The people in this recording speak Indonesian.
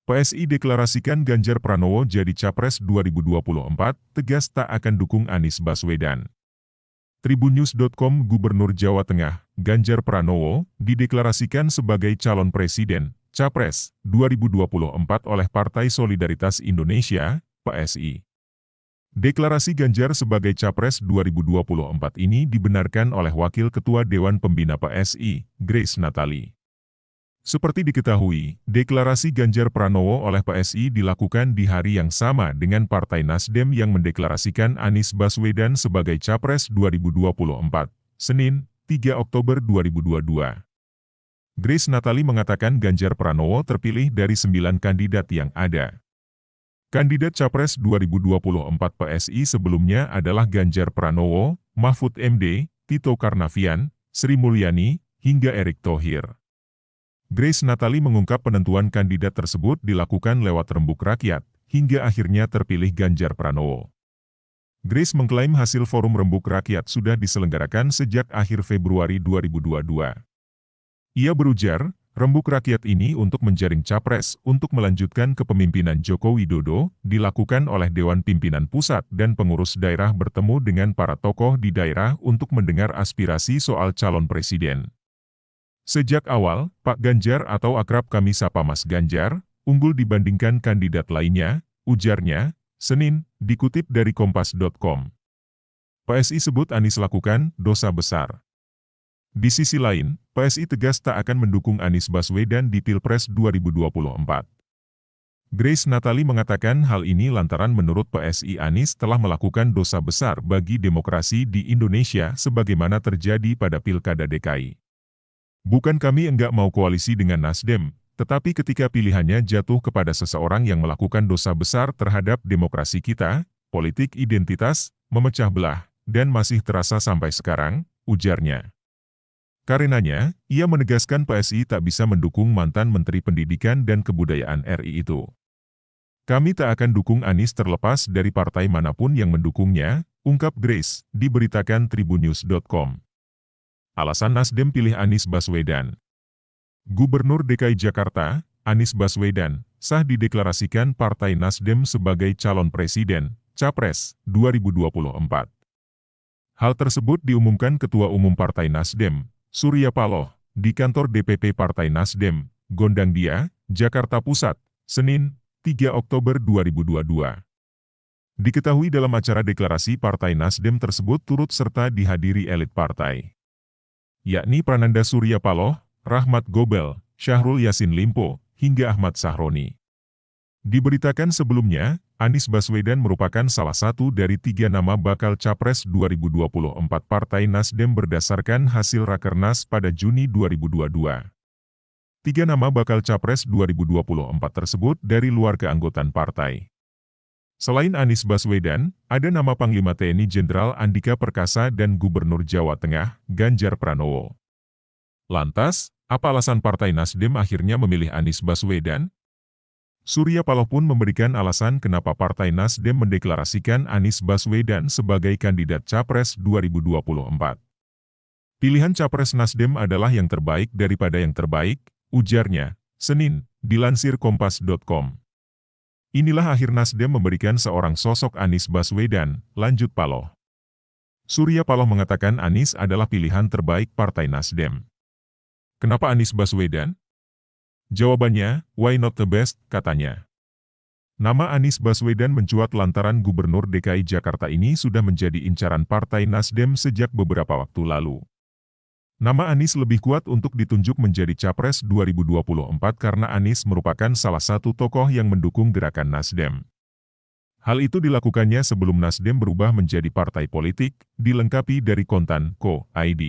PSI deklarasikan Ganjar Pranowo jadi Capres 2024, tegas tak akan dukung Anies Baswedan. Tribunnews.com Gubernur Jawa Tengah, Ganjar Pranowo, dideklarasikan sebagai calon presiden, Capres, 2024 oleh Partai Solidaritas Indonesia, PSI. Deklarasi Ganjar sebagai Capres 2024 ini dibenarkan oleh Wakil Ketua Dewan Pembina PSI, Grace Natali. Seperti diketahui, deklarasi Ganjar Pranowo oleh PSI dilakukan di hari yang sama dengan Partai Nasdem yang mendeklarasikan Anies Baswedan sebagai Capres 2024, Senin, 3 Oktober 2022. Grace Natali mengatakan Ganjar Pranowo terpilih dari 9 kandidat yang ada. Kandidat Capres 2024 PSI sebelumnya adalah Ganjar Pranowo, Mahfud MD, Tito Karnavian, Sri Mulyani, hingga Erick Thohir. Grace Natali mengungkap penentuan kandidat tersebut dilakukan lewat rembuk rakyat, hingga akhirnya terpilih Ganjar Pranowo. Grace mengklaim hasil forum rembuk rakyat sudah diselenggarakan sejak akhir Februari 2022. Ia berujar, rembuk rakyat ini untuk menjaring capres untuk melanjutkan kepemimpinan Joko Widodo, dilakukan oleh Dewan Pimpinan Pusat dan pengurus daerah bertemu dengan para tokoh di daerah untuk mendengar aspirasi soal calon presiden. Sejak awal, Pak Ganjar atau akrab kami sapa Mas Ganjar, unggul dibandingkan kandidat lainnya, ujarnya, Senin, dikutip dari Kompas.com. PSI sebut Anies lakukan dosa besar. Di sisi lain, PSI tegas tak akan mendukung Anies Baswedan di Pilpres 2024. Grace Natali mengatakan hal ini lantaran menurut PSI Anies telah melakukan dosa besar bagi demokrasi di Indonesia sebagaimana terjadi pada Pilkada DKI. Bukan kami enggak mau koalisi dengan Nasdem, tetapi ketika pilihannya jatuh kepada seseorang yang melakukan dosa besar terhadap demokrasi kita, politik identitas, memecah belah, dan masih terasa sampai sekarang, ujarnya. Karenanya, ia menegaskan PSI tak bisa mendukung mantan Menteri Pendidikan dan Kebudayaan RI itu. Kami tak akan dukung Anies terlepas dari partai manapun yang mendukungnya, ungkap Grace, diberitakan Tribunnews.com. Alasan Nasdem pilih Anies Baswedan. Gubernur DKI Jakarta, Anies Baswedan, sah dideklarasikan Partai Nasdem sebagai calon presiden, Capres, 2024. Hal tersebut diumumkan Ketua Umum Partai Nasdem, Surya Paloh, di kantor DPP Partai Nasdem, Gondangdia, Jakarta Pusat, Senin, 3 Oktober 2022. Diketahui dalam acara deklarasi Partai Nasdem tersebut turut serta dihadiri elit partai, yakni Prananda Surya Paloh, Rahmat Gobel, Syahrul Yassin Limpo, hingga Ahmad Sahroni. Diberitakan sebelumnya, Anies Baswedan merupakan salah satu dari 3 nama bakal Capres 2024 Partai Nasdem berdasarkan hasil Rakernas pada Juni 2022. 3 nama bakal Capres 2024 tersebut dari luar keanggotaan partai. Selain Anies Baswedan, ada nama Panglima TNI Jenderal Andika Perkasa dan Gubernur Jawa Tengah, Ganjar Pranowo. Lantas, apa alasan Partai Nasdem akhirnya memilih Anies Baswedan? Surya Paloh pun memberikan alasan kenapa Partai Nasdem mendeklarasikan Anies Baswedan sebagai kandidat Capres 2024. Pilihan Capres Nasdem adalah yang terbaik daripada yang terbaik, ujarnya, Senin, dilansir Kompas.com. Inilah akhir Nasdem memberikan seorang sosok Anies Baswedan, lanjut Paloh. Surya Paloh mengatakan Anies adalah pilihan terbaik Partai Nasdem. Kenapa Anies Baswedan? Jawabannya, why not the best, katanya. Nama Anies Baswedan mencuat lantaran Gubernur DKI Jakarta ini sudah menjadi incaran Partai Nasdem sejak beberapa waktu lalu. Nama Anies lebih kuat untuk ditunjuk menjadi Capres 2024 karena Anies merupakan salah satu tokoh yang mendukung gerakan Nasdem. Hal itu dilakukannya sebelum Nasdem berubah menjadi partai politik, dilengkapi dari Kontan.co.id.